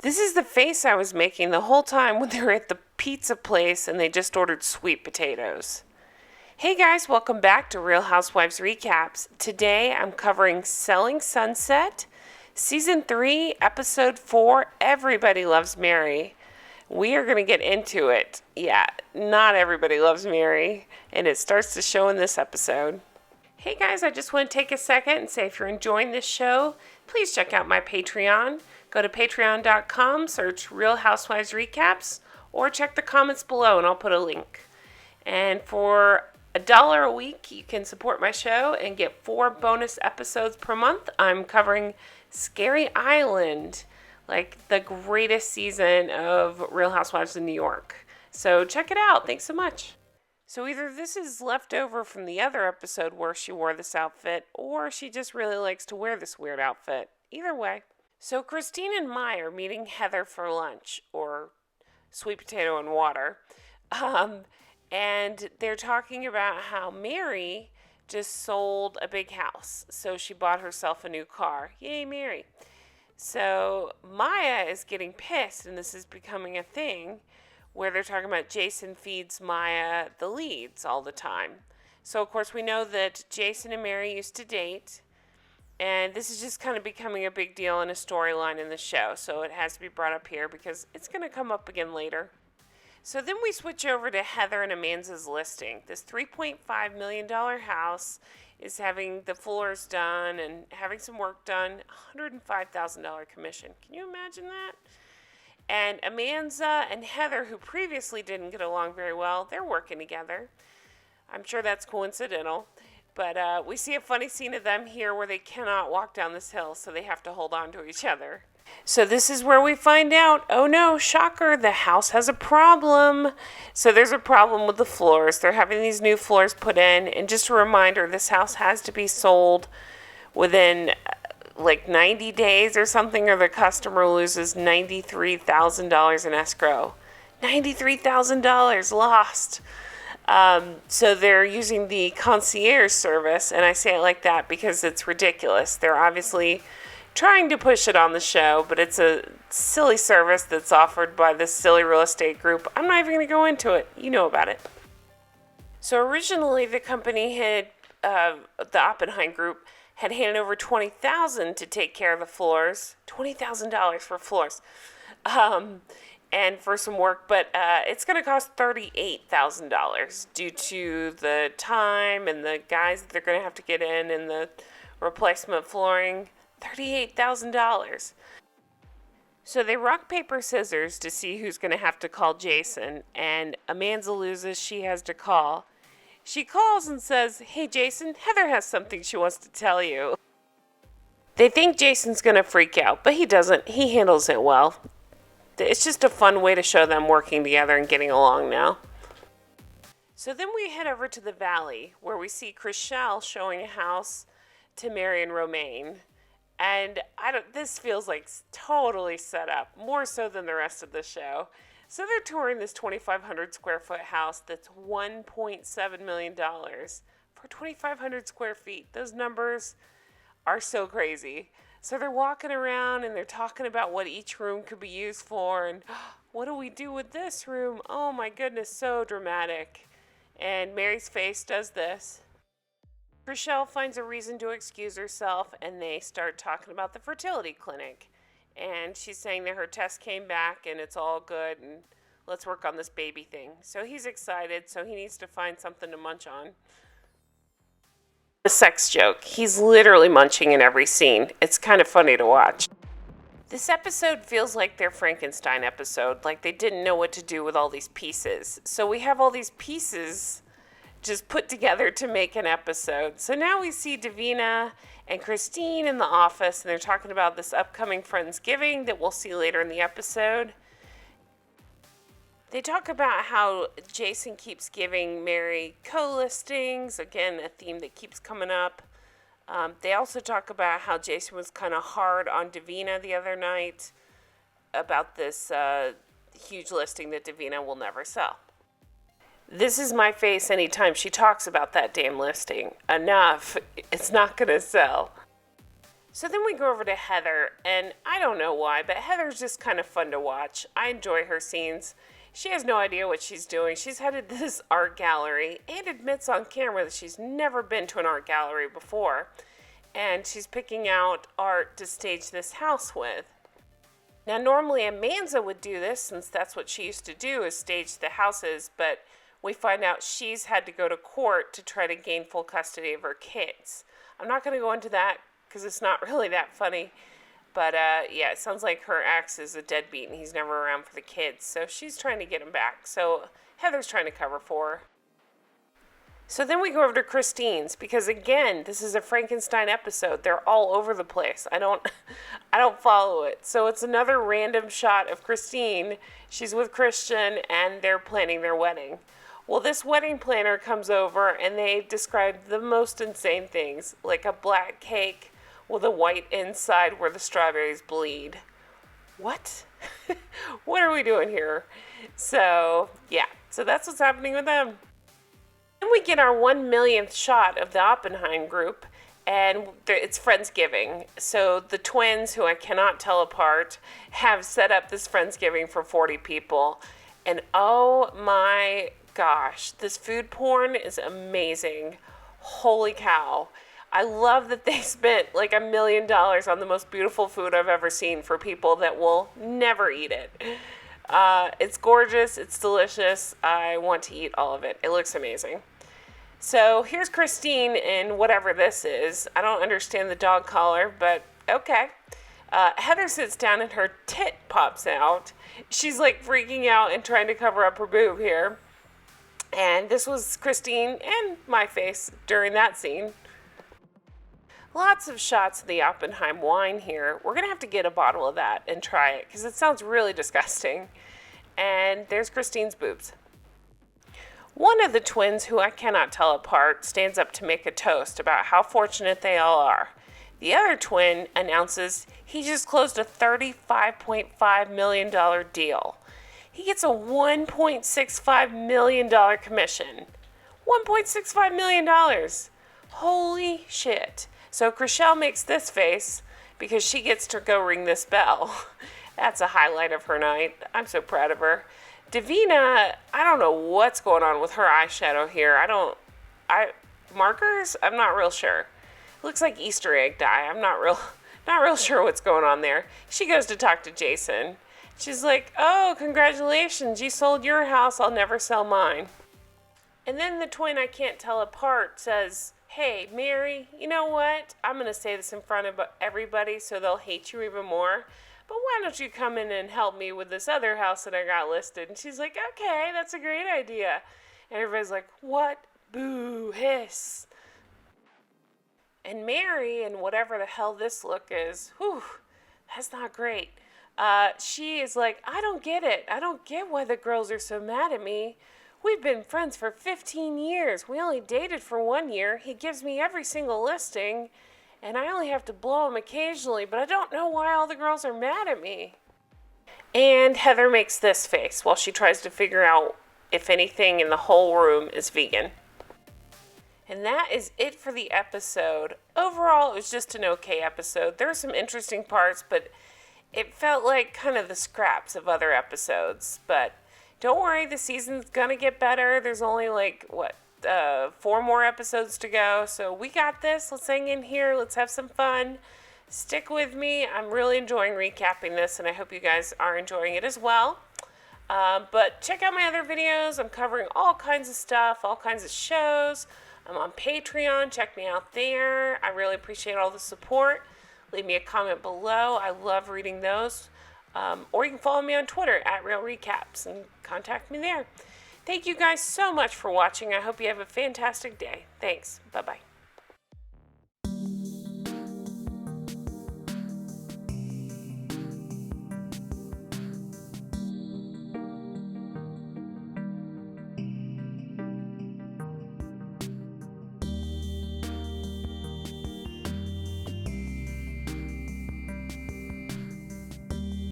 This is the face I was making the whole time when they were at the pizza place and they just ordered sweet potatoes. Hey guys, welcome back to Real Housewives Recaps. Today I'm covering Selling Sunset, Season 3, Episode 4, Everybody Loves Mary. We are going to get into it. Yeah, not everybody loves Mary, and it starts to show in this episode. Hey guys, I just want to take a second and say if you're enjoying this show, please check out my Patreon. Go to patreon.com, search Real Housewives Recaps, or check the comments below and I'll put a link. And for $1 a week, you can support my show and get 4 bonus episodes per month. I'm covering Scary Island, like the greatest season of Real Housewives of New York. So check it out. Thanks so much. So either this is left over from the other episode where she wore this outfit, or she just really likes to wear this weird outfit. Either way. So Christine and Maya are meeting Heather for lunch, or sweet potato and water. And they're talking about how Mary just sold a big house. So she bought herself a new car. Yay, Mary. So Maya is getting pissed, and this is becoming a thing where they're talking about Jason feeds Maya the leads all the time. So, of course, we know that Jason and Mary used to date, and this is just kind of becoming a big deal in a storyline in the show. So it has to be brought up here because it's going to come up again later. So then we switch over to Heather and Amanza's listing. This $3.5 million house is having the floors done and having some work done. $105,000 commission. Can you imagine that? And Amanza and Heather, who previously didn't get along very well, they're working together. I'm sure that's coincidental. But we see a funny scene of them here where they cannot walk down this hill, so they have to hold on to each other. So this is where we find out, oh no, shocker, the house has a problem. So there's a problem with the floors. They're having these new floors put in. And just a reminder, this house has to be sold within like 90 days or something, or the customer loses $93,000 in escrow. $93,000 lost. So they're using the concierge service, and I say it like that because it's ridiculous. They're obviously trying to push it on the show, but it's a silly service that's offered by this silly real estate group. I'm not even going to go into it. You know about it. So originally the company had, the Oppenheim group, had handed over $20,000 to take care of the floors. $20,000 for floors. And for some work, but it's going to cost $38,000 due to the time and the guys that they're going to have to get in and the replacement flooring. $38,000. So they rock, paper, scissors to see who's going to have to call Jason, and Amanza loses. She has to call. She calls and says, "Hey Jason, Heather has something she wants to tell you." They think Jason's going to freak out, but he doesn't. He handles it well. It's just a fun way to show them working together and getting along now. So then we head over to the valley where we see Chrishell showing a house to Mary and Romain. And this feels like totally set up, more so than the rest of the show. So they're touring this 2,500 square foot house that's $1.7 million for 2,500 square feet. Those numbers are so crazy. So they're walking around and they're talking about what each room could be used for and what do we do with this room? Oh my goodness, so dramatic. And Mary's face does this. Chrishell finds a reason to excuse herself and they start talking about the fertility clinic. And she's saying that her test came back and it's all good and let's work on this baby thing. So he's excited, so he needs to find something to munch on. A sex joke. He's literally munching in every scene. It's kind of funny to watch. This episode feels like their Frankenstein episode, like they didn't know what to do with all these pieces. So we have all these pieces just put together to make an episode. So now we see Davina and Christine in the office, and they're talking about this upcoming Friendsgiving that we'll see later in the episode. They talk about how Jason keeps giving Mary co-listings, again, a theme that keeps coming up. They also talk about how Jason was kind of hard on Davina the other night about this huge listing that Davina will never sell. This is my face anytime she talks about that damn listing. Enough. It's not going to sell. So then we go over to Heather, and I don't know why, but Heather's just kind of fun to watch. I enjoy her scenes. She has no idea what she's doing. She's headed to this art gallery and admits on camera that she's never been to an art gallery before. And she's picking out art to stage this house with. Now, normally Amanza would do this, since that's what she used to do, is stage the houses, but we find out she's had to go to court to try to gain full custody of her kids. I'm not going to go into that because it's not really that funny, but yeah, it sounds like her ex is a deadbeat and he's never around for the kids, so she's trying to get him back. So Heather's trying to cover for her. So then we go over to Christine's, because again, this is a Frankenstein episode. They're all over the place. I don't follow it. So it's another random shot of Christine. She's with Christian and they're planning their wedding. Well, this wedding planner comes over and they describe the most insane things, like a black cake with a white inside where the strawberries bleed. What? What are we doing here? So yeah, so that's what's happening with them. Then we get our 1 millionth shot of the Oppenheim group, and it's Friendsgiving. So the twins, who I cannot tell apart, have set up this Friendsgiving for 40 people. And oh my gosh, this food porn is amazing. Holy cow. I love that they spent like $1 million on the most beautiful food I've ever seen for people that will never eat it. It's gorgeous. It's delicious. I want to eat all of it. It looks amazing. So here's Christine in whatever this is. I don't understand the dog collar, but okay. Heather sits down and her tit pops out. She's like freaking out and trying to cover up her boob here. And this was Christine and my face during that scene. Lots of shots of the Oppenheim wine here. We're going to have to get a bottle of that and try it because it sounds really disgusting. And there's Christine's boobs. One of the twins, who I cannot tell apart, stands up to make a toast about how fortunate they all are. The other twin announces he just closed a $35.5 million deal. He gets a $1.65 million commission. $1.65 million. Holy shit. So Chrishell makes this face because she gets to go ring this bell. That's a highlight of her night. I'm so proud of her. Davina, I don't know what's going on with her eyeshadow here. Markers? I'm not real sure. Looks like Easter egg dye. I'm not real sure what's going on there. She goes to talk to Jason. She's like, oh, congratulations. You sold your house. I'll never sell mine. And then the twin I can't tell apart says, hey, Mary, you know what? I'm going to say this in front of everybody so they'll hate you even more. But why don't you come in and help me with this other house that I got listed? And she's like, okay, that's a great idea. And everybody's like, what? Boo, hiss. And Mary, and whatever the hell this look is, whew, that's not great. She is like, I don't get it. I don't get why the girls are so mad at me. We've been friends for 15 years. We only dated for 1 year. He gives me every single listing. And I only have to blow him occasionally, but I don't know why all the girls are mad at me. And Heather makes this face while she tries to figure out if anything in the whole room is vegan. And that is it for the episode. Overall, it was just an okay episode. There were some interesting parts, but it felt like kind of the scraps of other episodes. But don't worry, the season's gonna get better. There's only 4 more episodes to go, so we got this. Let's hang in here. Let's have some fun. Stick with me. I'm really enjoying recapping this, and I hope you guys are enjoying it as well. But check out my other videos. I'm covering all kinds of stuff, all kinds of shows. I'm on Patreon. Check me out there. I really appreciate all the support. Leave me a comment below. I love reading those. Or you can follow me on Twitter @RealRecaps and contact me there. Thank you guys so much for watching. I hope you have a fantastic day. Thanks. Bye-bye.